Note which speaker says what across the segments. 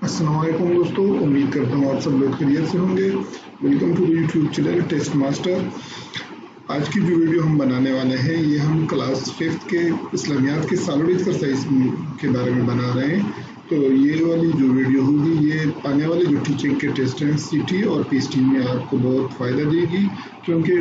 Speaker 1: अस्सलाम वालेकुम दोस्तों, उम्मीद करता हूँ आप सब लोग खैरियत से होंगे। Welcome to the YouTube channel test master. आज की जो वीडियो हम बनाने वाले हैं ये हम क्लास 5th के इस्लामियात के सॉलिड एक्सरसाइज के बारे में बना रहे हैं। तो ये वाली जो वीडियो होगी ये आने वाले जो टीचिंग के टेस्ट हैं सीटी और पीएसटी में आपको बहुत फ़ायदा देगी, क्योंकि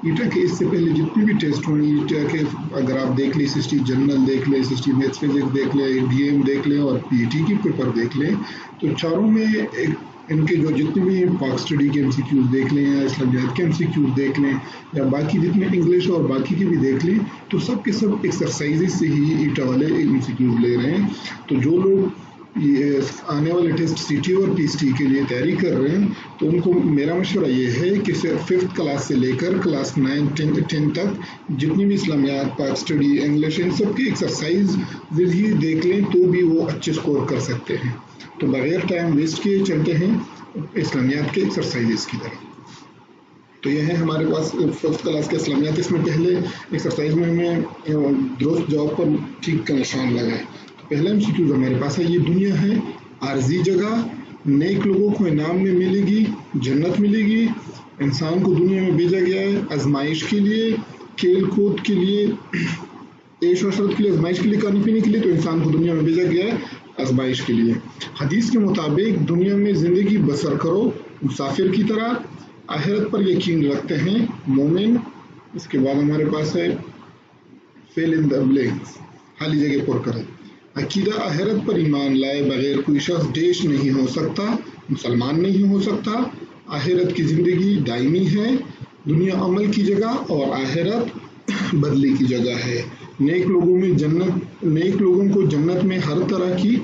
Speaker 1: ईटा के इससे पहले जितने भी टेस्ट हुए ईटा के अगर आप देख लें, एसएसटी जनरल देख लें, एसएसटी मैथ्स फिजिक्स देख लें, डीएम देख लें और पीईटी की पेपर देख लें, तो चारों में इनके जो जितने भी पाक स्टडी के एमसीक्यूज देख लें या इस्लामियात के एमसीक्यूज देख लें या बाकी जितने इंग्लिश और बाकी के भी देख लें, तो सब के सब एक्सरसाइजेज से ही ईटा वाले एमसीक्यूज ले रहे हैं। तो जो लोग ये आने वाले टेस्ट सीटी और पीएसटी के लिए तैयारी कर रहे हैं तो उनको मेरा मशवरा ये है कि 5th क्लास से लेकर क्लास 9, 10 तक जितनी भी इस्लामियात, पाक स्टडी, इंग्लिश, इन सब की एक्सरसाइज ही देख लें तो भी वो अच्छे स्कोर कर सकते हैं। तो बगैर टाइम वेस्ट किए चलते हैं इस्लामियात के एक्सरसाइजेस की तरफ। तो यह है हमारे पास 5th क्लास के इस्लामियात। इसमें पहले एक्सरसाइज में हमें दुरुस्त जवाब पर ठीक का निशान लगाए। पहला एमसीक्यू हमारे पास है, ये दुनिया है आर्जी जगह, नेक लोगों को इनाम में मिलेगी, जन्नत मिलेगी, इंसान को दुनिया में भेजा गया है आजमाइश के लिए, खेल कूद के लिए, ऐश व इशरत के लिए, आजमाइश के लिए, खाने पीने के लिए, तो इंसान को दुनिया में भेजा गया है आजमाइश के लिए। हदीस के मुताबिक दुनिया में जिंदगी बसर करो मुसाफिर की तरह, आखिरत पर यकीन रखते हैं मोमिन। इसके बाद हमारे पास है फिल इन द ब्लैंक्स, खाली जगह पुर करें। अकीदा आखिरत पर ईमान लाए बगैर कोई शख्स देश नहीं हो सकता, मुसलमान नहीं हो सकता। आखिरत की जिंदगी दायमी है, दुनिया अमल की जगह और आखिरत बदले की जगह है। नेक लोगों को जन्नत में हर तरह की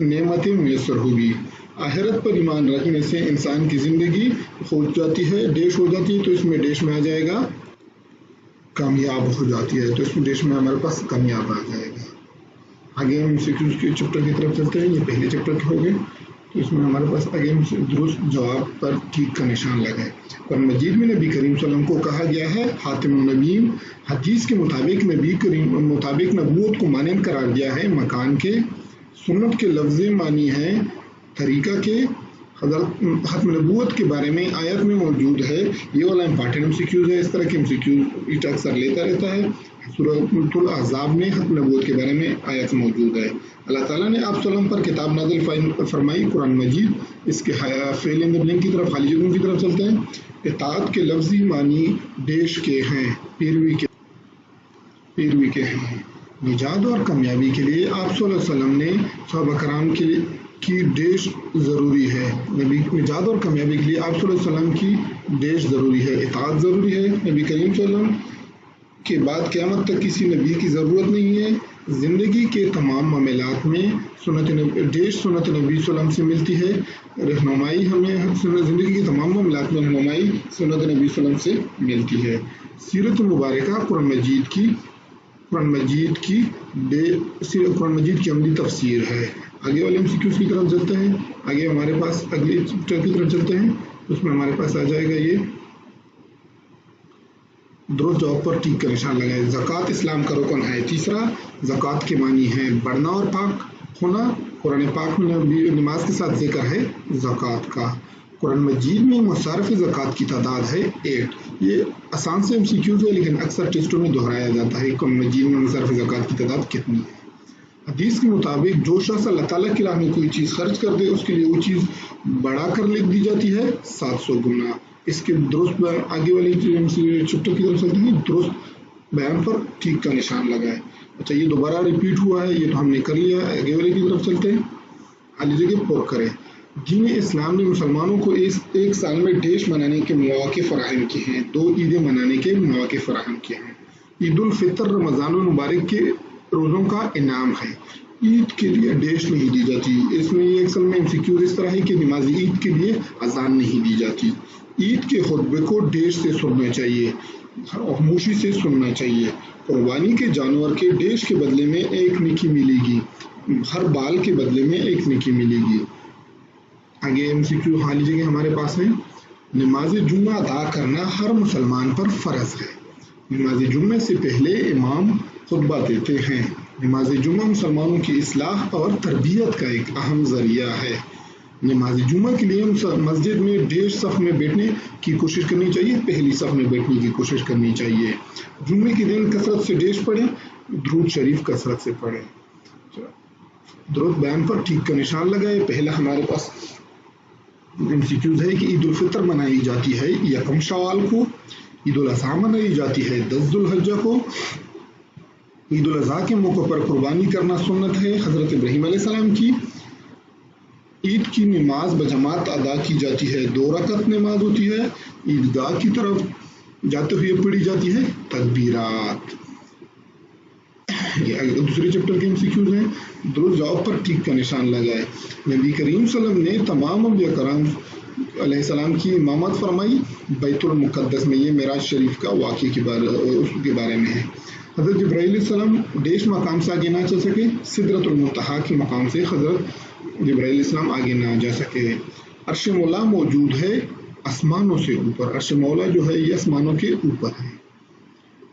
Speaker 1: नेमतें मुयस्सर होगी। आखिरत पर ईमान रखने से इंसान की जिंदगी हो जाती है, डेश हो जाती है, तो इसमें डेश में आ जाएगा कामयाब हो जाती है, तो इसमें डेश में हमारे पास कामयाब आ जाएगा। आगे हम एमसीक्यूज के चैप्टर की तरफ चलते हैं। ये पहले चैप्टर के हो गए, तो इसमें हमारे पास आगे दुरुस्त जवाब पर ठीक का निशान लगा है। कुरान मजीद में नबी करीम सल्लल्लाहु अलैहि वसल्लम को कहा गया है हातिमुन नबीय्यीन। हदीस के मुताबिक नबी करीम मुताबिक नबूवत को मानन करार दिया है मकान के। सुन्नत के लफ्ज़ मानी है तरीका के। खत्म नबूवत के बारे में आयत में मौजूद है। ये वाला इंपॉर्टेंट एमसीक्यूज है, इस तरह के एमसीक्यूज ईटा अक्सर लेता रहता है। सूरह अहज़ाब में खत्म नबूवत के बारे में आयत मौजूद है। अल्लाह ताला ने आप सल्लम पर किताब नाज़िल फरमाई कुरान मजीद। इसके फेल इन द ब्लैंक की तरफ, खाली जगहों की तरफ चलते हैं। इताअत के लफ्ज़ी मानी देश के हैं, पैरवी के हैं। निजात और कामयाबी के लिए आप सल्लल्लाहु अलैहि वसल्लम ने सहाबा कराम की देश ज़रूरी है। निजात और कामयाबी के लिए आप सल्लल्लाहु अलैहि वसल्लम की देश ज़रूरी है, इताअत ज़रूरी है। नबी करीम सल्लल्लाहु अलैहि वसल्लम के बाद क़यामत तक किसी नबी की ज़रूरत नहीं है। ज़िंदगी के तमाम मामलात में देश सुन्नत नबी सल्लल्लाहु अलैहि वसल्लम से मिलती है। रहनुमाई हमें ज़िंदगी के तमाम मामलात में रहनुमाई सुन्नत नबी सल्लल्लाहु अलैहि वसल्लम से मिलती है। सीरत मुबारका कुरान मजीद की अमली तफसीर है। आगे वाले एमसीक्यूज की तरफ चलते हैं। आगे हमारे पास अगले चैप्टर की तरफ चलते हैं, उसमें हमारे पास आ जाएगा ये दुरुस्त जवाब पर ठीक का निशान लगाए। ज़कात इस्लाम का रुकन है। तीसरा, ज़कात के मानी है बढ़ना और पाक होना। कुरान पाक में नमाज के साथ जिक्र है ज़कात का। कुरान मजीद में मुसारफ ज़कात की तादाद है 8। ये आसान से एमसीक्यूज है लेकिन अक्सर टेस्टों में दोहराया जाता है। कुरान मजीद में मुसारफ ज़कात की तादाद कितनी है। हदीस के मुताबिक जो शख्स अल्लाह ताला की राह में कोई चीज़ खर्च कर दे उसके लिए वो चीज़ बढ़ा कर लिख दी जाती है 700 गुना। इसके दुरुस्त आगे वाली चैप्टर की तरफ चलते हैं। दुरुस्त बयान पर ठीक का निशान लगाए। अच्छा, ये दोबारा रिपीट हुआ है, ये तो हमने कर लिया। आगे वाले की तरफ चलते हैं। खाली जगह पुर करें। दीन इस्लाम ने मुसलमानों को एक साल में डेश मनाने के मौके फराहम किए हैं। 2 ईदें मनाने के मौके फराहम किए हैं। ईद उल फितर रमज़ान मुबारक के रोज़ों का इनाम है। ईद के लिए डेश नहीं दी जाती। इसमें ये अक्सर में एमसीक्यू इस तरह है कि नमाज ईद के लिए अजान नहीं दी जाती। ईद के खुतबे को डेश से सुनना चाहिए, खामोशी से सुनना चाहिए। कुर्बानी के जानवर के डेश के बदले में एक नेकी मिलेगी, हर बाल के बदले में एक नेकी मिलेगी। आगे एमसीक्यू खाली जगह हमारे पास है। नमाज जुम्मा अदा करना हर मुसलमान पर फर्ज है। नमाज जुम्मे से पहले इमाम खुतबा देते हैं। نماز جمعہ مسلمانوں کی اصلاح اور تربیت کا ایک اہم ذریعہ ہے۔ نماز جمعہ کے لیے مسجد میں ڈیش صف میں بیٹھنے کی کوشش کرنی چاہیے، پہلی صف میں بیٹھنے کی کوشش کرنی چاہیے۔ جمعے کے دن کثرت سے ڈیش پڑھیں، درود شریف کثرت سے پڑھیں۔ درود بیان پر ٹھیک کا نشان لگائے۔ پہلا ہمارے پاس MCQs ہے کہ عید الفطر منائی جاتی ہے 1 شوال کو، عید الاضحیٰ منائی جاتی ہے 10 ذو الحجہ کو۔ عید الاضحیٰ کے موقع پر قربانی کرنا سنت ہے حضرت ابراہیم علیہ السلام کی۔ عید کی نماز بجماعت ادا کی جاتی ہے، 2 رکعت نماز ہوتی ہے، عیدگاہ کی طرف جاتے ہوئے پڑھی جاتی ہے تکبیرات۔ یہ دوسرے چیپٹر کے MCQs ہیں۔ درود جواب پر ٹھیک کا نشان لگائے۔ نبی کریم صلی اللہ علیہ وسلم نے تمام انبیاء کرام علیہ السلام کی امامت فرمائی بیت المقدس میں۔ یہ معراج شریف کا واقعے کے بارے میں ہے۔ حضرت جبرائیل علیہ السلام ڈیش مقام سے آگے نہ چل سکے، سدرۃ المنتہا کے مقام سے حضرت جبرائیل علیہ السلام آگے نہ جا سکے۔ عرش مولا موجود ہے آسمانوں سے اوپر، عرش مولا جو ہے یہ آسمانوں کے اوپر ہے۔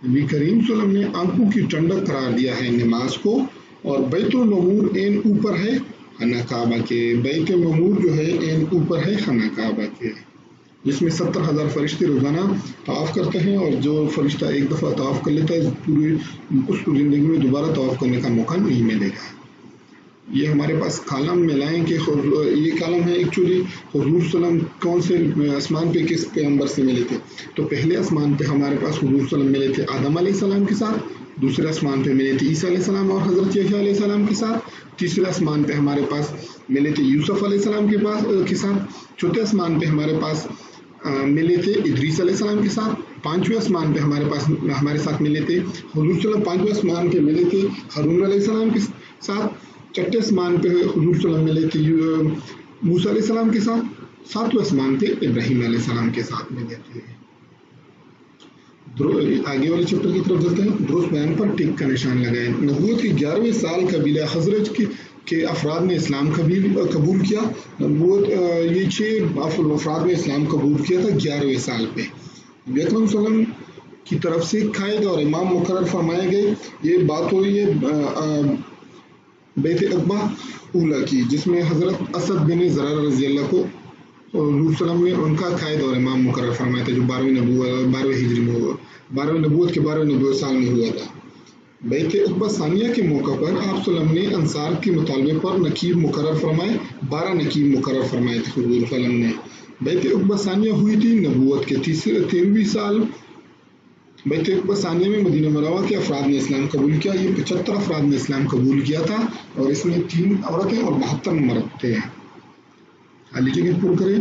Speaker 1: نبی کریم صلی اللہ علیہ وسلم نے آنکھوں کی ٹھنڈک قرار دیا ہے نماز کو، اور بیت المعمور این اوپر ہے خانہ کعبہ کے۔ بیت المعمور جو ہے این اوپر ہے خانہ کعبہ کے، جس میں 70,000 فرشتے روزانہ طواف کرتے ہیں، اور جو فرشتہ ایک دفعہ طواف کر لیتا ہے اس کو زندگی میں دوبارہ طواف کرنے کا موقع نہیں ملے گا۔ یہ ہمارے پاس کالم میں لائیں کہ یہ کالم ہے ایکچولی حضور صلی اللہ علیہ وسلم کون سے آسمان پہ کس پیغمبر سے ملے تھے۔ تو پہلے آسمان پہ ہمارے پاس حضور صلی اللہ علیہ وسلم ملے تھے آدم علیہ السلام کے ساتھ، دوسرے آسمان پہ ملے تھے عیسیٰ علیہ السلام اور حضرت یحییٰ علیہ السلام کے ساتھ، تیسرے آسمان پہ ہمارے پاس ملے تھے یوسف علیہ السلام کے ساتھ، چوتھے آسمان پہ ہمارے پاس ملے تھے ادریس علیہ السلام کے ساتھ، پانچویں آسمان پہ ہمارے ساتھ ملے تھے حضور صلی اللہ علیہ وسلم، پانچویں آسمان پہ ملے تھے ہارون علیہ السلام کے ساتھ، چھٹے آسمان پہ حضور صلی اللہ علیہ وسلم ملے تھے موسیٰ علیہ السلام کے ساتھ، ساتویں آسمان پہ ابراہیم علیہ السلام کے ساتھ ملے تھے۔ آگے والے چیپٹر کی طرف چلتے ہیں۔ درست بیان پر ٹک کا نشان لگائیں۔ نبوت کے 11ویں سال قبیلہ خزرج کے افراد نے اسلام قبول کیا۔ نبوت یہ 6 افراد نے اسلام قبول کیا تھا 11ویں سال پہ۔ نبی اکرم صلی اللہ علیہ وسلم کی طرف سے قائد اور امام مقرر فرمائے گئے۔ یہ بات ہوئی ہے بیت عقبہ اولا کی، جس میں حضرت اسد بن زرارہ رضی اللہ کو حضور صلی اللہ علیہ وسلم نے ان کا قائد اور امام مقرر فرمایا تھا، جو 12ویں ہجری میں ہوا، 12ویں نبوت کے 12ویں نبوت سال میں ہوا تھا۔ بیت عقبہ ثانیہ کے موقع پر آپ صلی اللہ علیہ وسلم نے انصار کے مطالبے پر نقیب مقرر فرمائے، 12 نقیب مقرر فرمائے تھے حضور صلی اللہ علیہ وسلم نے۔ بیت عقبہ ثانیہ ہوئی تھی نبوت کے 13ویں سال۔ بیت عقبہ ثانیہ میں مدینہ منورہ کے افراد نے اسلام قبول کیا۔ یہ 75 افراد نے اسلام قبول کیا تھا، اور اس میں 3 عورتیں اور 72 مرد تھے۔ خالی جگہ پر کریں۔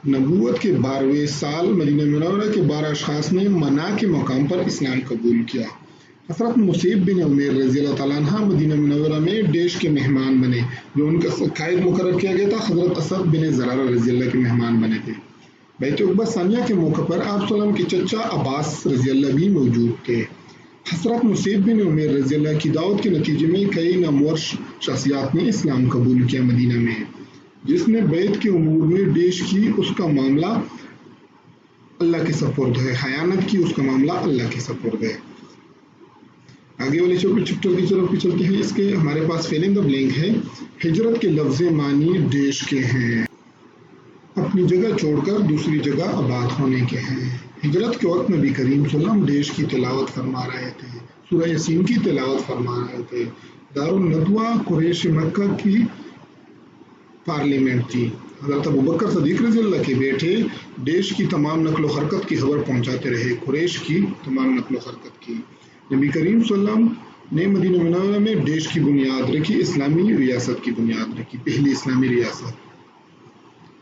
Speaker 1: نبوت کے 12ویں سال مدینہ منورہ کے 12 اشخاص نے منا کے مقام پر اسلام قبول کیا۔ حضرت مصعب بن عمیر رضی اللہ تعالیٰ عنہ مدینہ منورہ میں ڈیش کے مہمان بنے، جو ان کا قائد مقرر کیا گیا تھا حضرت اسد بن زرارہ رضی اللہ کے مہمان بنے تھے۔ بیت عقبہ ثانیہ کے موقع پر آپ صلی اللہ علیہ وسلم کے چچا عباس رضی اللہ بھی موجود تھے۔ حضرت مصعب بن عمیر رضی اللہ کی دعوت کے نتیجے میں کئی نامور شخصیات نے اسلام قبول کیا مدینہ میں۔ جس نے بیت کے امور میں ڈیش کی، اس کا معاملہ اللہ کے سپرد ہے، خیانت کی، اس کا معاملہ اللہ کے سپرد ہے۔ آگے والے چیپٹر کی طرف چلتے ہیں۔ اس کے ہمارے پاس فیل ان دا بلینک ہے۔ ہجرت کے لفظ معنی ڈیش کے ہیں، اپنی جگہ چھوڑ کر دوسری جگہ آباد ہونے کے ہیں۔ ہجرت کے وقت نبی کریم صلی اللہ علیہ وسلم ڈیش کی تلاوت فرما رہے تھے، سورہ یاسین کی تلاوت فرما رہے تھے۔ دارالندوہ قریش مکہ کی پارلیمنٹ تھی۔ حضرت ابوبکر صدیق رضی اللہ کے بیٹے ڈیش کی تمام نقل و حرکت کی خبر پہنچاتے رہے، قریش کی تمام نقل و حرکت کی۔ نبی کریم صلی اللہ علیہ وسلم نے مدینہ منورہ میں ڈیش کی بنیاد رکھی، اسلامی ریاست کی بنیاد رکھی، پہلی اسلامی ریاست۔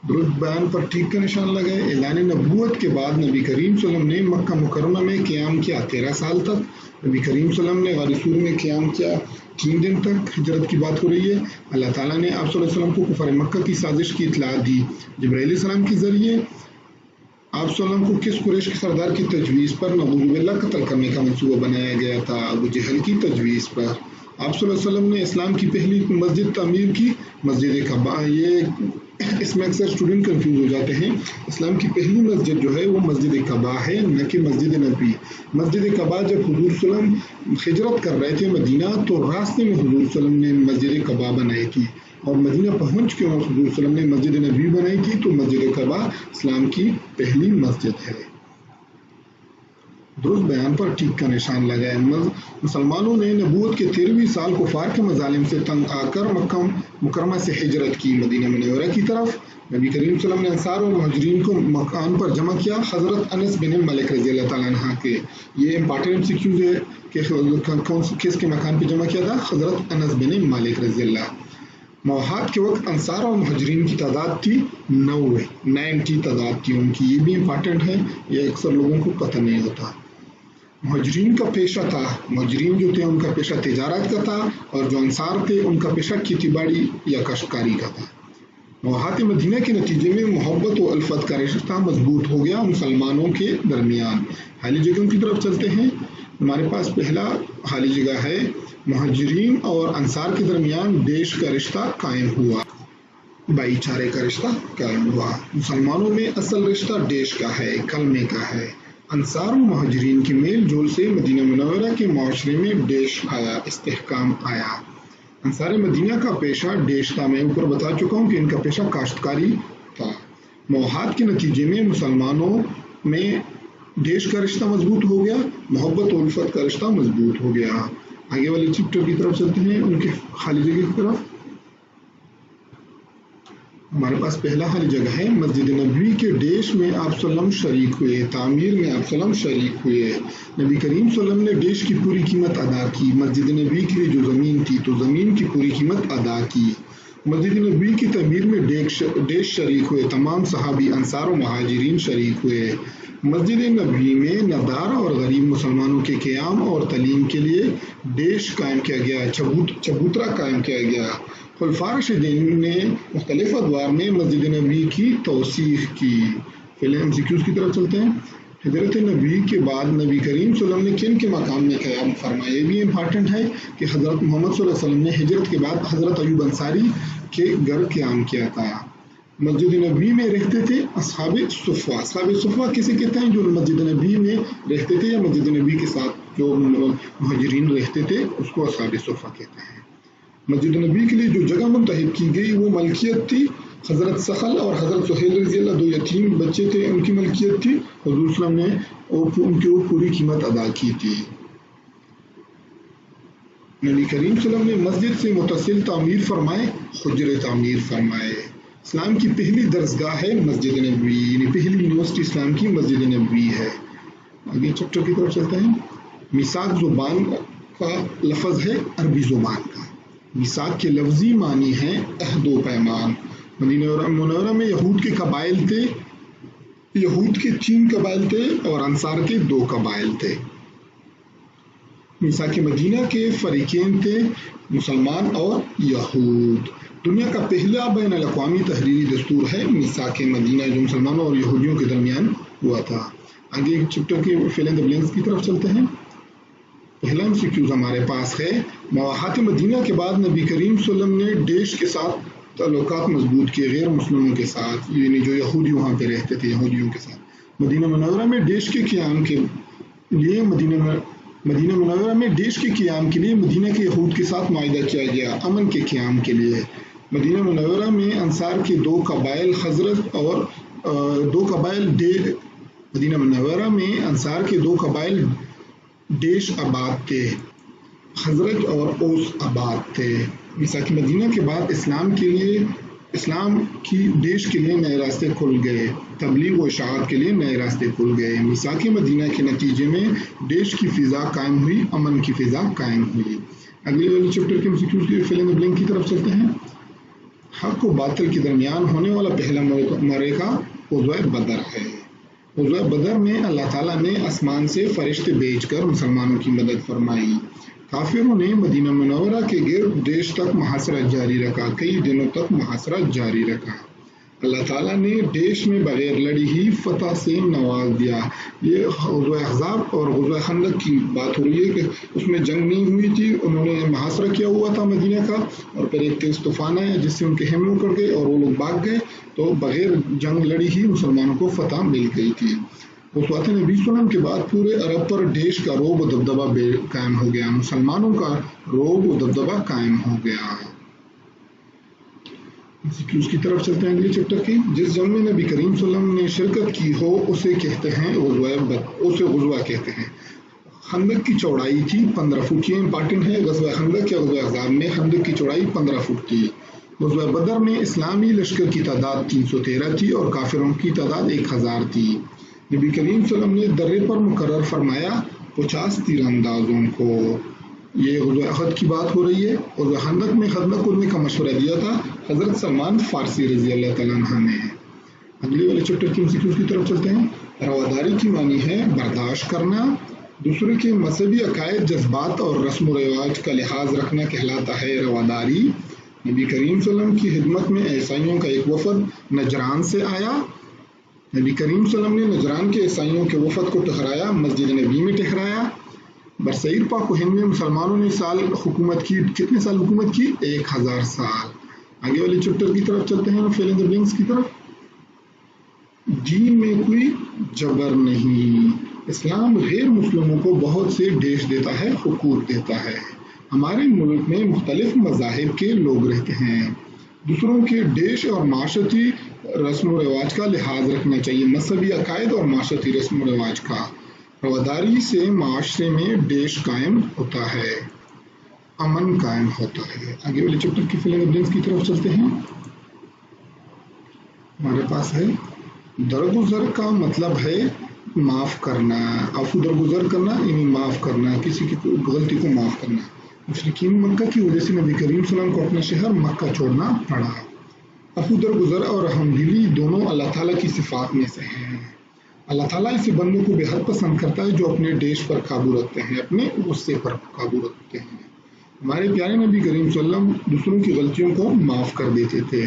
Speaker 1: درست بیان پر ٹھیک کا نشان لگائے۔ اعلان نبوت کے بعد نبی کریم صلی اللہ علیہ وسلم نے مکہ مکرمہ میں قیام کیا 13 سال تک۔ نبی کریم صلی اللہ علیہ وسلم نے غار سور میں قیام کیا 3 دن تک۔ ہجرت کی بات ہو رہی ہے۔ اللہ تعالیٰ نے آپ صلی اللہ علیہ وسلم کو کفار مکہ کی سازش کی اطلاع دی، جبرائیل علیہ السلام کے ذریعے۔ آپ صلی اللہ علیہ وسلم کو کس قریش کے سردار کی تجویز پر نعوذ باللہ قتل کرنے کا منصوبہ بنایا گیا تھا؟ ابو جہل کی تجویز پر۔ آپ صلی اللہ علیہ وسلم نے اسلام کی پہلی مسجد تعمیر کی مسجد کعبہ. یہ اس میں اکثر اسٹوڈنٹ کنفیوز ہو جاتے ہیں. اسلام کی پہلی مسجد جو ہے وہ مسجد کعبہ ہے، نہ کہ مسجد نبوی. مسجد کعبہ جب حضور صلی اللہ علیہ وسلم ہجرت کر رہے تھے مدینہ، تو راستے میں حضور صلی اللہ علیہ وسلم نے مسجد کعبہ بنائی تھی، اور مدینہ پہنچ کے حضور صلی اللہ علیہ وسلم نے مسجد نبوی بنائی تھی. تو مسجد کعبہ اسلام کی پہلی مسجد ہے. درست بیان پر ٹیک کا نشان لگائے. مسلمانوں نے نبوت کے 13ویں سال کفار کے مظالم سے تنگ آ کر مکہ مکرمہ سے ہجرت کی مدینہ منورہ کی طرف. نبی کریم صلی اللہ علیہ وسلم نے انصار اور مہاجرین کو مکان پر جمع کیا. حضرت انس بن مالک رضی اللہ تعالیٰ عنہ کے یہ امپارٹنٹ سیکیوز ہے کہ کس کے مکان پہ جمع کیا تھا؟ حضرت انس بن مالک رضی اللہ. مواحد کے وقت انصار اور مہاجرین کی تعداد تھی 90 تعداد تھی ان کی. یہ بھی امپارٹنٹ ہے، یہ اکثر لوگوں کو پتہ نہیں ہوتا. مہاجرین کا پیشہ تھا، مہاجرین جو تھے ان کا پیشہ تجارت کا تھا، اور جو انصار تھے ان کا پیشہ کھیتی باڑی یا کاشتکاری کا تھا. مواحد مدینہ کے نتیجے میں محبت و الفت کا رشتہ مضبوط ہو گیا مسلمانوں کے درمیان. حالی جگہوں کی طرف چلتے ہیں. ہمارے پاس پہلا حالی جگہ ہے، مہاجرین اور انصار کے درمیان دیش کا رشتہ قائم ہوا، بھائی چارے کا رشتہ قائم ہوا. مسلمانوں میں اصل رشتہ دیش کا ہے، کلمے کا ہے. انصار و مہاجرین کی میل جول سے مدینہ منورہ کے معاشرے میں دیش آیا، استحکام آیا. انصار مدینہ کا پیشہ دیش تھا. میں اوپر بتا چکا ہوں کہ ان کا پیشہ کاشتکاری تھا. مواحد کے نتیجے میں مسلمانوں میں دیش کا رشتہ مضبوط ہو گیا، محبت و الفت کا رشتہ مضبوط ہو گیا. آگے والے چیپٹر کی طرف چلتے ہیں، ان کے خالی جگہ کی طرف. ہمارے پاس پہلا خالی جگہ ہے، مسجد نبوی کے ڈیش میں آپ صلی اللہ علیہ وسلم شریک ہوئے، تعمیر میں آپ صلی اللہ علیہ وسلم شریک ہوئے. نبی کریم صلی اللہ علیہ وسلم نے ڈیش کی پوری قیمت ادا کی. مسجد نبوی کے لیے جو زمین تھی تو زمین کی پوری قیمت ادا کی. مسجد نبوی کی تعمیر میں ڈیش شریک ہوئے، تمام صحابی انصار و مہاجرین شریک ہوئے. مسجد نبوی میں ندار اور غریب مسلمانوں کے قیام اور تعلیم کے لیے ڈیش قائم کیا گیا، چبوترا قائم کیا گیا. خلفاء راشدین نے مختلف ادوار میں مسجد نبوی کی توسیع کی. پہلے ہم سیکیوز کی طرف چلتے ہیں. ہجرت نبوی کے بعد نبی کریم صلی اللہ علیہ وسلم نے کن کے مقام میں قیام فرمایا؟ یہ بھی امپارٹنٹ ہے کہ حضرت محمد صلی اللہ علیہ وسلم نے ہجرت کے بعد حضرت ایوب انصاری کے گھر قیام کیا تھا. مسجد نبوی میں رہتے تھے اصحاب صفہ. اصحاب صفہ کسے کہتے ہیں؟ جو مسجد نبوی میں رہتے تھے یا مسجد نبوی کے ساتھ جو مہاجرین رہتے تھے اس کو اصحاب صفہ کہتے ہیں. مسجد نبوی کے لیے جو جگہ منتخب کی گئی وہ ملکیت تھی. حضرت سخل اور حضرت سہیل رضی اللہ، دو یتیم بچے تھے، ان کی ملکیت تھی. حضور صلی اللہ علیہ وسلم نے ان کی پوری قیمت ادا کی تھی. نبی کریم صلی اللہ علیہ وسلم نے مسجد سے متصل تعمیر فرمائے، حجر تعمیر فرمائے. اسلام کی پہلی درسگاہ ہے مسجد نبوی، یعنی پہلی یونیورسٹی اسلام کی مسجد نبوی ہے. آگے چیپٹر کی طرف چلتے ہیں. میثاق زبان کا لفظ ہے عربی زبان کا. میثاق کے لفظی معنی ہیں عہد و پیمان. مدینہ منورہ میں یہود کے قبائل تھے، یہود کے 3 قبائل تھے اور انصار کے 2 قبائل تھے. میثاق مدینہ کے فریقین تھے، مسلمان اور یہود. دنیا کا پہلا بین الاقوامی تحریری دستور ہے میثاق مدینہ، جو مسلمانوں اور یہودیوں کے درمیان ہوا تھا. آگے چیپٹر کے فل ان دی بلینکس کی طرف چلتے ہیں. پہلا MCQs ہمارے پاس ہے، مواحد مدینہ کے بعد نبی کریم صلی اللہ علیہ وسلم نے دیش کے ساتھ تعلقات مضبوط کیے، غیر مسلموں کے ساتھ، یعنی جو یہودی وہاں پہ رہتے تھے یہودیوں کے ساتھ. مدینہ منورہ میں دیش کے قیام کے لیے مدینہ منورہ میں دیش کے قیام کے لیے مدینہ کے یہود کے ساتھ معاہدہ کیا گیا، امن کے قیام کے لیے. مدینہ منورہ میں انصار کے 2 قبائل خزرج اور 2 قبائل مدینہ منورہ میں انصار کے 2 قبائل دیش آباد تھے، خزرج اور اوس آباد تھے. میثاق مدینہ کے بعد اسلام کی دیش کے لیے نئے راستے کھل گئے، تبلیغ و اشاعت کے لیے نئے راستے کھل گئے. میثاق مدینہ کے نتیجے میں دیش کی فضا قائم ہوئی، امن کی فضا قائم ہوئی. اگلے والے چیپٹر کے MCQs کے فل ان دی بلینک کی طرف چلتے ہیں. حق و باطل کے درمیان ہونے والا پہلا معرکہ غزوہ بدر ہے. غزوہ بدر میں اللہ تعالیٰ نے آسمان سے فرشتے بھیج کر مسلمانوں کی مدد فرمائی. کافروں نے مدینہ منورہ کے گرد دیش تک محاصرہ جاری رکھا، کئی دنوں تک محاصرہ جاری رکھا. اللہ تعالیٰ نے دیش میں بغیر لڑی ہی فتح سے نواز دیا. یہ غزوہ احزاب اور غزوہ خندق کی بات ہو رہی ہے کہ اس میں جنگ نہیں ہوئی تھی، انہوں نے محاصرہ کیا ہوا تھا مدینہ کا، اور پھر ایک تیز طوفان آیا جس سے ان کے خیمے اکڑ گئے اور وہ لوگ بھاگ گئے، تو بغیر جنگ لڑی ہی مسلمانوں کو فتح مل گئی تھی. وفات نبی صلی اللہ علیہ وسلم کے بعد پورے عرب پر دیش کا رعب و دبدبہ قائم ہو گیا، مسلمانوں کا رعب و دبدبہ قائم ہو گیا. اس کی طرف چلتے ہیں اگلے چیپٹر کی. جس جنگ میں نبی کریم صلی اللہ علیہ وسلم نے شرکت کی ہو اسے کہتے ہیں غزوہ کہتے ہیں. خندق کی چوڑائی تھی 15 فٹ. یہ امپارٹنٹ ہے، غزوہ خندق یا غزوہ احزاب میں خندق کی چوڑائی 15 فٹ تھی. غزوہ بدر میں اسلامی لشکر کی تعداد 313 تھی اور کافروں کی تعداد 1000 تھی. نبی کریم صلی اللہ علیہ وسلم نے درے پر مقرر فرمایا 50 تیر اندازوں کو. یہ غزوہ احد کی بات ہو رہی ہے. غزوہ خندق میں خندق کھودنے کا مشورہ دیا تھا حضرت سلمان فارسی رضی اللہ تعالیٰ عنہ نے. اگلے والے چیپٹر کی MCQs کی طرف چلتے ہیں. رواداری کی معنی ہے برداشت کرنا، دوسرے کے مذہبی عقائد، جذبات اور رسم و رواج کا لحاظ رکھنا کہلاتا ہے رواداری. نبی کریم صلی اللہ علیہ وسلم کی خدمت میں عیسائیوں کا ایک وفد نجران سے آیا. نبی کریم صلی اللہ علیہ وسلم نے نجران کے عیسائیوں کے وفد کو ٹھہرایا، مسجد نبی میں ٹھہرایا. برصغیر پاک و ہند میں مسلمانوں نے حکومت کی. کتنے سال حکومت کی؟ 1000 سال. آگے والے چیپٹر کی طرف چلتے ہیں، فیل ان دی بلینکس کی طرف. دین میں کوئی جبر نہیں. اسلام غیر مسلموں کو بہت سے دیش دیتا ہے، حقوق دیتا ہے. ہمارے ملک میں مختلف مذاہب کے لوگ رہتے ہیں. دوسروں کے دیش اور معاشرتی رسم و رواج کا لحاظ رکھنا چاہیے، مذہبی عقائد اور معاشرتی رسم و رواج کا. رواداری سے معاشرے میں دیش قائم ہوتا ہے، امن قائم ہوتا ہے. آگے والے چیپٹر کی فیل ان دی بلینکس کی طرف چلتے ہیں. ہمارے پاس ہے درگزر کا مطلب ہے معاف کرنا. عفو درگزر کرنا یعنی معاف کرنا، کسی کی غلطی کو معاف کرنا. مشرکین مکہ کی وجہ سے نبی کریم صلی اللہ علیہ وسلم کو اپنا شہر مکہ چھوڑنا پڑا. عفو درگزر اور رحم دلی دونوں اللہ تعالیٰ کی صفات میں سے ہیں. اللہ تعالیٰ اسے بندوں کو بے حد پسند کرتا ہے جو اپنے دیش پر قابو رکھتے ہیں، اپنے غصے پر قابو رکھتے ہیں. ہمارے پیارے نبی کریم صلی اللہ علیہ وسلم دوسروں کی غلطیوں کو معاف کر دیتے تھے.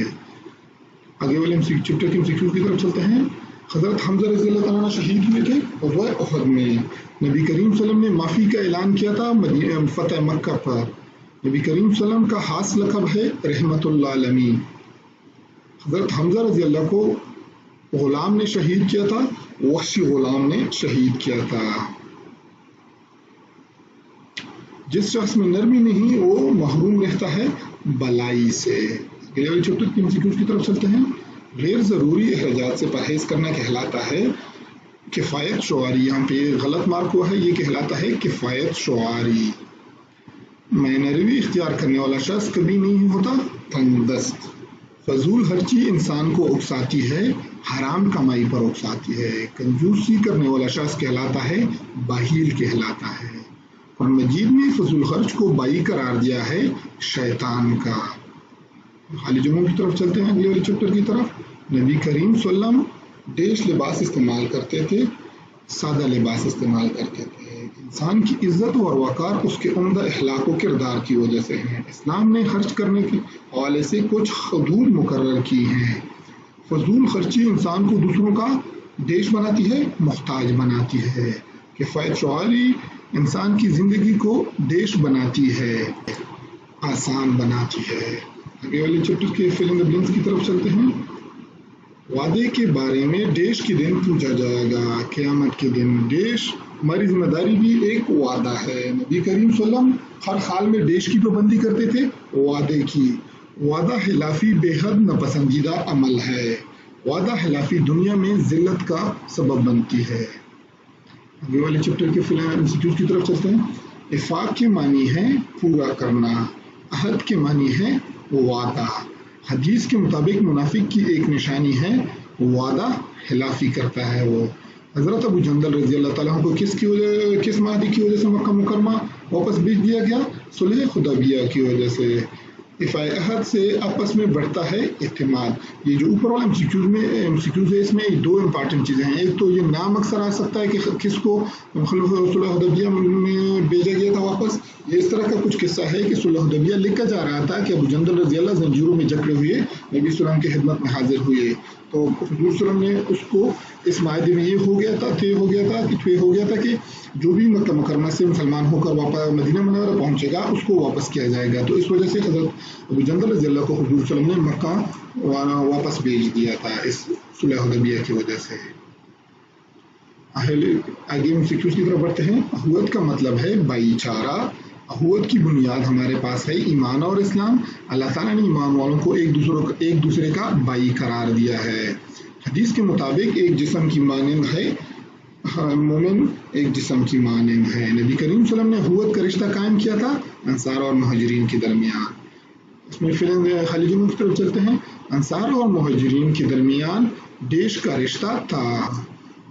Speaker 1: آگے والے چیپٹر کی MCQ کی طرف چلتے ہیں. حضرت حمزہ رضی اللہ تعالیٰ عنہ شہید ہوئے تھے غزوہ احد میں. نبی کریم صلی اللہ علیہ وسلم نے معافی کا اعلان کیا تھا فتح مکہ پر. نبی کریم صلی اللہ علیہ وسلم کا خاص لقب ہے رحمت اللہ عالمین. حضرت حمزہ رضی اللہ کو غلام نے شہید کیا تھا، وحشی غلام نے شہید کیا تھا. جس شخص میں نرمی نہیں وہ محروم رہتا ہے بلائی سے. چیپٹر کی MCQs کی طرف چلتے ہیں. غیر ضروری اخراجات سے پرہیز کرنا کہلاتا ہے کفایت شعاری. یہاں پہ غلط مارک ہوا ہے، یہ کہلاتا ہے کفایت شعاری. معنی روی اختیار کرنے والا شخص کبھی نہیں ہوتا تنگ دست. فضول خرچی انسان کو اکساتی ہے، حرام کمائی پر اکساتی ہے. کنجوسی کرنے والا شخص کہلاتا ہے بخیل کہلاتا ہے. اور مجید نے فضول خرچ کو بائی قرار دیا ہے شیطان کا. خالی جمعوں کی طرف چلتے ہیں اگلے والے چیپٹر کی طرف. نبی کریم صلی اللہ علیہ وسلم دیش لباس استعمال کرتے تھے، سادہ لباس استعمال کرتے تھے. انسان کی عزت اور وقار اس کے عمدہ اخلاق و کردار کی وجہ سے ہیں. اسلام نے خرچ کرنے کے حوالے سے کچھ حدود مقرر کی ہیں. فضول خرچی انسان کو دوسروں کا دیش بناتی ہے، محتاج بناتی ہے. کفایت شعاری انسان کی زندگی کو دیش بناتی ہے، آسان بناتی ہے. آگے والے چیپٹر کے فیل ان دی بلینکس کی طرف چلتے ہیں. وعدے کے بارے میں دیش کے دن پوچھا جائے گا، قیامت کے دن. دیش ہماری ذمہ داری بھی ایک وعدہ ہے. نبی کریم صلی اللہ علیہ وسلم ہر حال میں دیش کی پابندی کرتے تھے، وعدے کی. وعدہ خلافی بے حد ناپسندیدہ عمل ہے. وعدہ خلافی دنیا میں ذلت کا سبب بنتی ہے. آگے والے چیپٹر کے فی الحال MCQs کی طرف چلتے ہیں. افاق کے معنی ہے پورا کرنا، عہد کے معنی ہے وعدہ. حدیث کے مطابق منافق کی ایک نشانی ہے وعدہ خلافی کرتا ہے وہ. حضرت ابو جندل رضی اللہ تعالیٰ کو کس معاہدے کی وجہ سے مکہ مکرمہ واپس بھیج دیا گیا؟ صلح حدیبیہ کی وجہ سے. इफ़ाए अहद से आपस में बढ़ता है इत्तेमाद। ये जो ऊपर वाला एमसीक्यूज है इसमें दो इम्पॉर्टेंट चीज़ें हैं। एक तो ये नाम अक्सर आ सकता है कि किसको सुलह हुदैबिया में भेजा गया था वापस। ये इस तरह का कुछ किस्सा है कि सुलह हुदैबिया लिखा जा रहा था कि अबू जंदल रज़ी अल्लाह जंजीरों में जकड़े हुए नबी सल्लम की खिदमत में हाजिर हुए, तो हुजूर सल्लम ने उसको इस मायदे में ये हो गया था कि जो भी मक्का मुकर्रमा से मुसलमान होकर वापस मदीना मुनव्वरा पहुंचेगा उसको वापस किया जाएगा। तो इस वजह से हज़रत अबू जंदल रज़ी अल्लाह को हुजूर सल्लम ने मक्का वापस भेज दिया था इस सुलह हुदैबिया की वजह से। आगे एमसीक्यूज की तरफ बढ़ते हैं। अखुवत का मतलब है भाईचारा। अखुवत की बुनियाद हमारे पास है ईमान और इस्लाम। अल्लाह ताला ने ईमान वालों को एक दूसरे का भाई करार दिया है। हदीस के मुताबिक एक जिस्म की मानिंद है, मोमिन एक जिस्म की मानिंद है। नबी करीम सल्लल्लाहु अलैहि वसल्लम ने अखुवत का रिश्ता कायम किया था अंसार और मुहाजिरीन के दरमियान। इसमें फिर खालिद की तरफ चलते हैं। अंसार और मुहाजिरीन के दरमियान देश का रिश्ता था,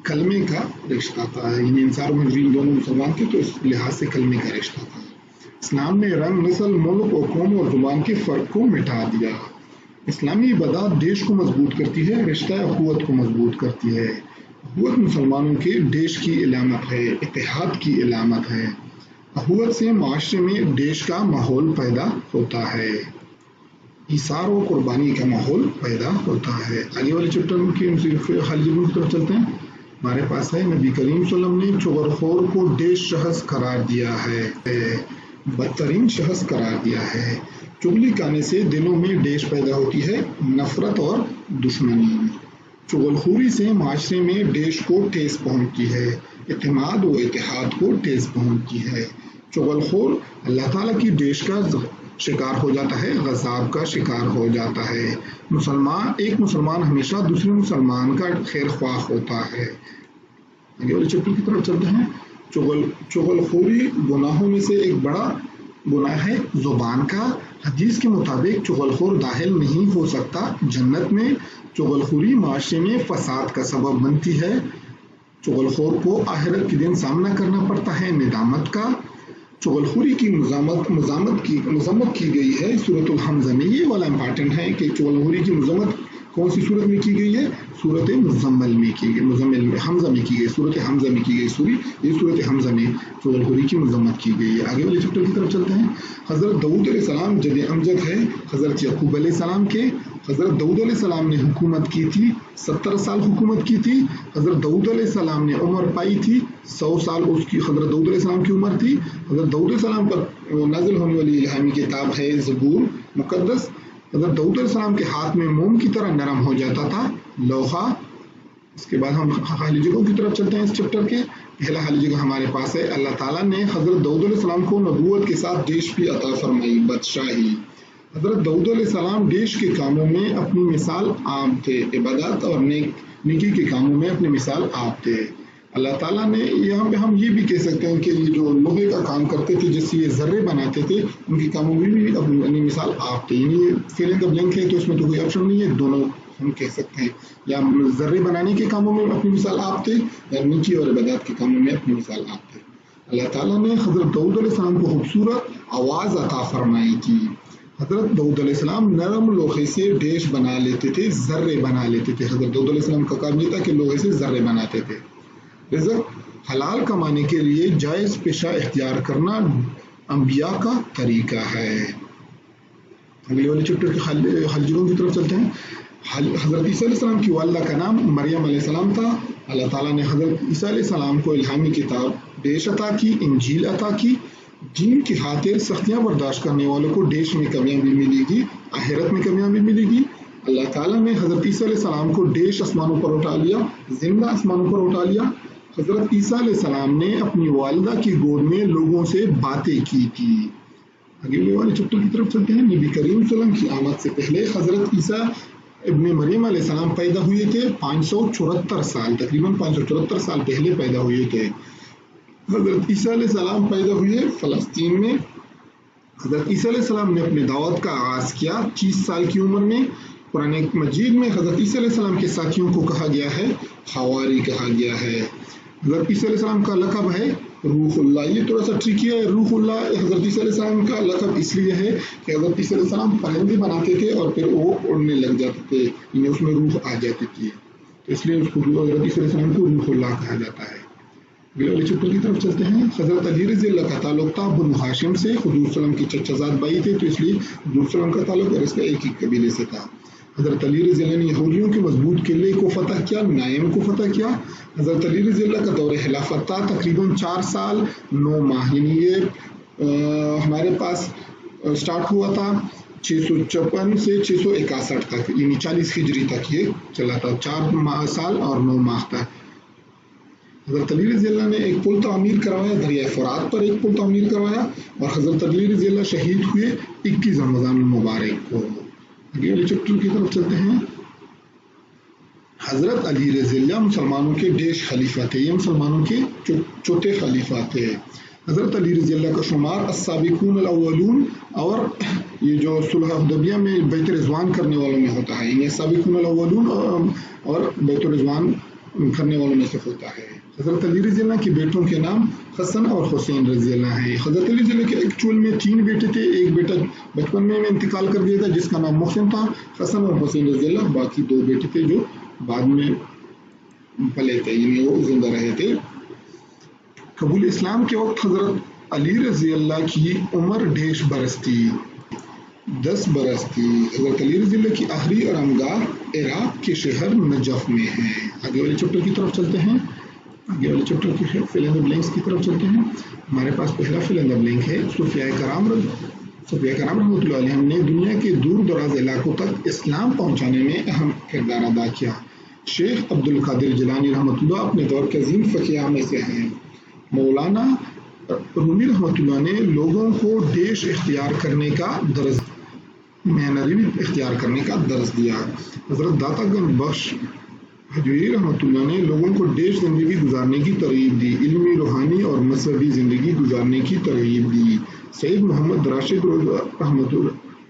Speaker 1: कलमे का रिश्ता था, यानी अंसार और मुहाजिरीन दोनों मुसलमान थे तो इस लिहाज से कलमे का रिश्ता था। इस्लाम ने रंग, नस्ल, मुल्क और कौम और जुबान के फ़र्क को मिटा दिया। इस्लामी इबादत देश को मजबूत करती है, रिश्ता अखुवत को मजबूत करती है। अखुवत मुसलमानों के देश की इलामत है, इत्तेहाद की इलामत है। अखुवत से माशरे में देश का माहौल पैदा होता है, ईसार और कुर्बानी का माहौल पैदा होता है। आगे वाले चैप्टर की खालिद की तरफ चलते हैं। हमारे पास है नबी करीम सल्लल्लाहु अलैहि वसल्लम ने चुगलखोर को देश शख्स करार दिया है, बदतरीन शख्स करार दिया है। चुगली करने से दिलों में देश पैदा होती है, नफरत और दुश्मनी। चुगलखोरी से माशरे में देश को ठेस पहुंचती है, इत्तेमाद व इत्तेहाद को ठेस पहुंचती है। चुगलखोर अल्लाह ताला की देश का शिकार हो जाता है, गज़ाब का शिकार हो जाता है। एक मुसलमान हमेशा दूसरे मुसलमान का खैर ख्वाह होता है। आगे वाले चैप्टर की तरफ चलते हैं। चुगलखोरी गुनाहों में से एक बड़ा गुनाह है जुबान का। हदीस के मुताबिक चुगलखोर दाखिल नहीं हो सकता जन्नत में। चुगलखोरी माशरे में फसाद का सबब बनती है। चुगलखोर को आखिरत के दिन सामना करना पड़ता है निदामत का। चुगलखोरी की मज़म्मत की गई है सूरतुल हमज़ा में। ये वाला इम्पॉर्टेंट है कि चुगलखोरी की मज़म्मत कौन सी सूरत में की गई है? सूरत मुज़म्मिल में की गई, हमज़ा में की गई, सूरत हमज़ा में की गई। ये सूरत हमज़ा में चुगलखोरी की मज़म्मत की गई है। आगे वाले चैप्टर की तरफ चलते हैं। हज़रत दाऊद अलैहिस्सलाम जद अमजद है हज़रत याकूब अलैहिस्सलाम के। हज़रत दाऊद अलैहिस्सलाम ने हुकूमत की थी, 70 साल हुकूमत की थी। हज़रत दाऊद अलैहिस्सलाम ने उम्र पाई थी 100 साल उसकी हज़रत दाऊद अलैहिस्सलाम की उम्र थी। हज़रत दाऊद अलैहिस्सलाम पर नाज़िल होने वाली इल्हामी किताब है ज़बूर मुक़द्दस। हज़रत दाऊद अलैहिस्सलाम के हाथ में मोम की तरह नरम हो जाता था लोहा। इसके बाद हम खाली जगहों की तरफ चलते हैं। इस चैप्टर के पहला खाली जगह हमारे पास है। अल्लाह ताला ने हज़रत दाऊद अलैहिस्सलाम को नबूवत के साथ देश भी अता फरमाई, बादशाही। हज़रत दाऊद अलैहिस्सलाम देश के कामों में अपनी मिसाल आप थे, इबादत और नेकी के कामों में अपनी मिसाल आप थे। अल्लाह ताला ने यहाँ पे हम ये भी कह सकते हैं कि ये जो लोहे का काम करते थे, जिससे ये जर्रे बनाते थे, उनके कामों में भी अपनी मिसाल आप थे। यानी ये फिलिंग का ब्लैंक है तो इसमें तो कोई ऑप्शन नहीं है, दोनों हम कह सकते हैं। या जर्रे बनाने के कामों में अपनी मिसाल आप थे या नेकी और इबादत के कामों में अपनी मिसाल आप थे। अल्लाह ताला ने हज़रत दाऊद अलैहिस्सलाम को खूबसूरत आवाज़ अता फरमाई थी। हज़रत दाऊद अलैहिस्सलाम नरम लोहे से देश बना लेते थे, जर्रे बना लेते थे। हज़रत दाऊद अलैहिस्सलाम का काम ये था कि लोहे से जर्रे बनाते थे। रिज़्क़ हलाल कमाने के लिए जायज़ पेशा इख्तियार करना अंबिया का तरीका है। अगले वाले चैप्टर के खलजों की तरफ चलते हैं। हज़रत ईसा अलैहिस्सलाम की वालिदा का नाम मरियम अलैहिस्सलाम था। अल्लाह ताला ने हज़रत ईसा अलैहिस्सलाम को इल्हामी किताब देश अता की, इंजील अता की। दीन की खातिर सख्तियाँ बर्दाश्त करने वालों को देश में कामयाबी मिलेगी, आखिरत में कामयाबी मिलेगी। अल्लाह ताला ने हज़रत ईसा अलैहिस्सलाम को देश आसमानों पर उठा लिया, जिंदा आसमानों पर उठा लिया। हज़रत ईसा अलैहिस्सलाम ने अपनी वालिदा की गोद में लोगों से बातें की थी। अगले वाले चैप्टर की तरफ चलते हैं। नबी करीम सल्लल्लाहु अलैहि वसल्लम की आमद से पहले हज़रत ईसा इब्ने मरियम अलैहिस्सलाम पैदा हुए थे। 574 साल, तकरीबन 574 साल पहले पैदा हुए थे। हज़रत ईसा अलैहिस्सलाम पैदा हुए फ़लस्तीन में। हज़रत ईसा अलैहिस्सलाम ने अपनी दावत का आगाज़ किया 30 साल की उम्र में। कुरान मजीद में हज़रत ईसा अलैहिस्सलाम के साथियों को कहा गया है हवारी कहा गया है। हज़रत ईसा अलैहिस्सलाम का लक़ब है रूह अल्लाह, ये थोड़ा सा ट्रिकी है। रूह अल्लाह हज़रत ईसा अलैहिस्सलाम का लक़ब इसलिए है कि हज़रत ईसा अलैहिस्सलाम परिंदे बनाते थे और फिर वो उड़ने लग जाते थे, यानी उसमें रूह आ जाती थी, तो इसलिए उसको हज़रत ईसा अलैहिस्सलाम को रूह अल्लाह कहा जाता है। अगले वाले चैप्टर की तरफ चलते हैं। हज़रत अली रज़ी अल्लाह का ताल्लुक था बनु हाशिम से, हुज़ूर सल्लम के चचाजाद भाई थे, तो इसलिए हुज़ूर सल्लम का ताल्लुक और इसका एक ही कबीले से था। हज़रत अली रज़ी अल्लाह ने यहूदियों के मजबूत किले को फतह किया, नाइम को फतह किया। हज़रत अली रज़ी अल्लाह का दौर खिलाफत था तकरीबन 4 साल 9 माह, यानी ये हमारे पास स्टार्ट हुआ था 654 से 661 तक, यानी 40 हिजरी तक ये चला था, 4 साल और 9 माह तक। हज़रत अली रज़ी अल्लाह ने एक पुल तामीर करवाया, दरिया फ़ुरात पर एक पुल तामीर करवाया, और हज़रत अली रज़ी अल्लाह शहीद हुए 21 रमज़ान मुबारक को। अगले वाले चैप्टर की तरफ चलते हैं। हज़रत अली रज़ी अल्लाह मुसलमानों के देश खलीफा थे, ये मुसलमानों के चौथे खलीफा थे। हज़रत अली रज़ी अल्लाह का शुमार अस्साबिकून अल-अव्वलून, और ये जो सुलह हुदैबिया में बैत रिज़वान करने वालों में होता है, यानी अस्साबिकून अल-अव्वलून और बैत रिज़वान करने वालों में से होता है। हज़रत अली रज़ी अल्लाह के बेटों के नाम हसन और हुसैन रज़ी अल्लाह है। हज़रत अली रज़ी अल्लाह के एक्चुअल में 3 बेटे थे, एक बेटा बचपन में इंतकाल कर दिया था जिसका नाम मुहसिन था, हसन और हुसैन रज़ी अल्लाह, बाकी 2 बेटे थे जो बाद में पले थे, यानी वो जिंदा रहे थे। कबूल इस्लाम के वक्त हज़रत अली रज़ी अल्लाह की उम्र 1.5 बरस थी, 10 बरस थी। हज़रत अली रज़ी अल्लाह की आखिरी आरामगाह इराक के शहर नजफ में है। आगे वाले चैप्टर की तरफ चलते हैं। आगे वाले चैप्टर के फिल इन द ब्लैंक्स की तरफ चलते हैं। हमारे पास पहला फिल इन द ब्लैंक है, सूफिया कराम रहमतुल्लाह अलैहिम ने दुनिया के दूर दराज इलाकों तक इस्लाम पहुंचाने में अहम किरदार अदा किया। शेख अब्दुल कादिर जिलानी रहमतुल्लाह अपने दौर के अजीम फ़क़ीह में से हैं। मौलाना रूमी रहमतुल्लाह ने लोगों को देश इख्तियार करने का दर्ज दिया। हज़रत दाता गंज बख्श हजवी रहमतुल्लाह ने लोगों को देश ज़िंदगी गुजारने की तरगीब दी, इल्मी, रूहानी और मजहबी ज़िंदगी गुजारने की तरगीब दी। सैयद मोहम्मद राशिद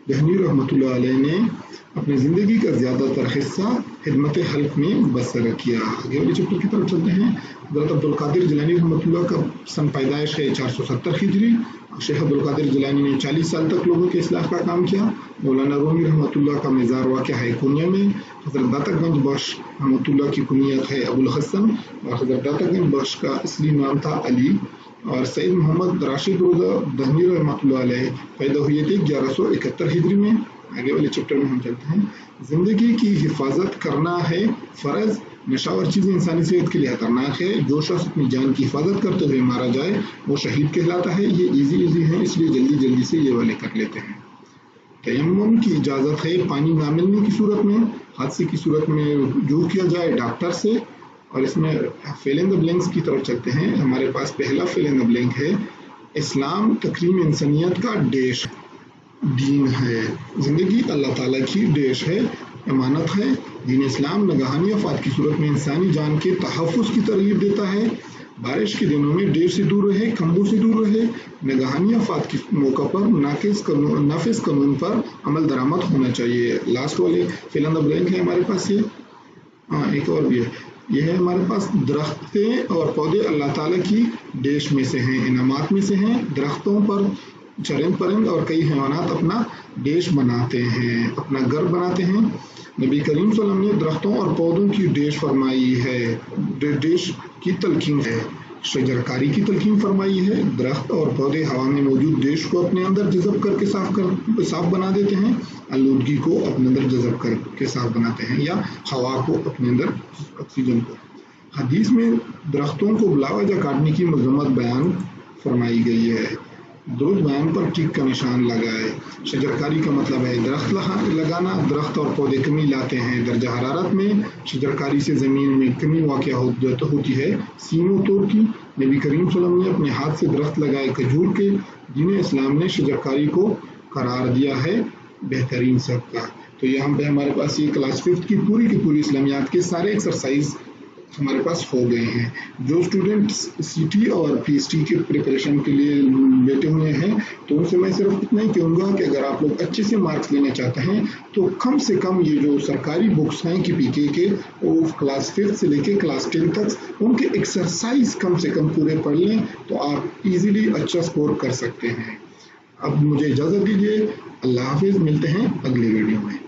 Speaker 1: दहनी रहमतुल्लाह अलैह ने अपनी ज़िंदगी का ज़्यादातर हिस्सा खिदमत हल्क में बसर किया। आगे वाले चैप्टर की तरफ चलते हैं। हज़रत अब्दुल कादिर जिलानी रहमतुल्लाह का सन पैदाइश है 470 हिजरी। शेख अब्दुल कादिर जिलानी ने 40 साल तक लोगों के इस्लाह का काम किया। मौलाना रूमी रहमतुल्लाह का मज़ार वाक़या है कुनिया में। हज़रत दाता गंज बख्श रहमतुल्लाह की कुनियत है अबुल हसन, और हज़रत दाता गंज बख्श का असली नाम था अली, और सैयद मोहम्मद राशिद दहनी रहमतुल्लाह अलैह पैदा हुए थे 1171 हिजरी में। आगे वाले चैप्टर में हम चलते हैं। जिंदगी की हिफाजत करना है फ़र्ज, नशा और चीज़ें इंसानी सेहत के लिए खतरनाक है। जो शख्स अपनी जान की हिफाजत करते हुए मारा जाए वो शहीद कहलाता है। ये इजी है, इसलिए जल्दी से ये वाले कर लेते हैं। तयम्मुम की इजाज़त है पानी ना मिलने की सूरत में, हादसे की सूरत में रुजू किया जाए डॉक्टर से। और इसमें फिल इन द ब्लैंक्स की तरफ चलते हैं। हमारे पास पहला फिल इन द ब्लैंक है, इस्लाम तकरीम इंसानियत का देश दीन है। जिंदगी अल्लाह ताला की देश है, अमानत है। दीन इस्लाम नगहानी आफात की सूरत में इंसानी जान के तहफ़्फ़ुज़ की तरगीब देता है। बारिश के दिनों में देर से दूर रहे, खंभों से दूर रहे। नगहानी आफात के मौका पर नाफिज कानून पर अमल दरामद होना चाहिए। लास्ट वाले फिल इन द ब्लैंक है हमारे पास ये। एक और भी है, यह है हमारे पास दरख्तें और पौधे अल्लाह ताला की देश में से हैं, इनामात में से हैं। दरख्तों पर चरिंद परिंद और कई हैवानात अपना देश बनाते हैं, अपना घर बनाते हैं। नबी करीम सल्लल्लाहु अलैहि वसल्लम ने दरख्तों और पौधों की देश फरमाई है, देश की तलकीन है, शजरकारी की तलकीन फरमाई है। दरख्त और पौधे हवा में मौजूद देश को अपने अंदर जज़ब करके साफ बना देते हैं, आलूदगी को अपने अंदर जज़ब करके साफ बनाते हैं, या हवा को अपने अंदर, ऑक्सीजन को। हदीस में दरख्तों को बिलावजह काटने की मज़म्मत बयान फरमाई गई है। दुरुस्त बयान पर टिक का निशान लगाए। शजरकारी का मतलब है दरख्त लगाना। दरख्त और पौधे कमी लाते हैं दर्जा हरारत में। शजरकारी से ज़मीन में कमी वाक़या होती है सीनों तोड़ की। नबी करीम सल्लल्लाहु अलैहि वसल्लम ने अपने हाथ से दरख्त लगाए खजूर के। दीन इस्लाम ने शजरकारी को करार दिया है बेहतरीन सबका। तो यहाँ पे हमारे पास ये क्लास 5 की पूरी इस्लामियात के सारे एक्सरसाइज हमारे पास हो गए हैं। जो स्टूडेंट सीटी और पीएसटी के प्रिपरेशन के लिए बैठे हुए हैं तो उनसे मैं सिर्फ इतना ही कहूँगा कि अगर आप लोग अच्छे से मार्क्स लेना चाहते हैं तो कम से कम ये जो सरकारी बुक्स हैं KPK के वो क्लास 5 से लेके क्लास 10 तक उनके एक्सरसाइज कम से कम पूरे पढ़ लें तो आप इजीली अच्छा स्कोर कर सकते हैं। अब मुझे इजाज़त दीजिए, अल्लाह हाफिज़, मिलते हैं अगली वीडियो में।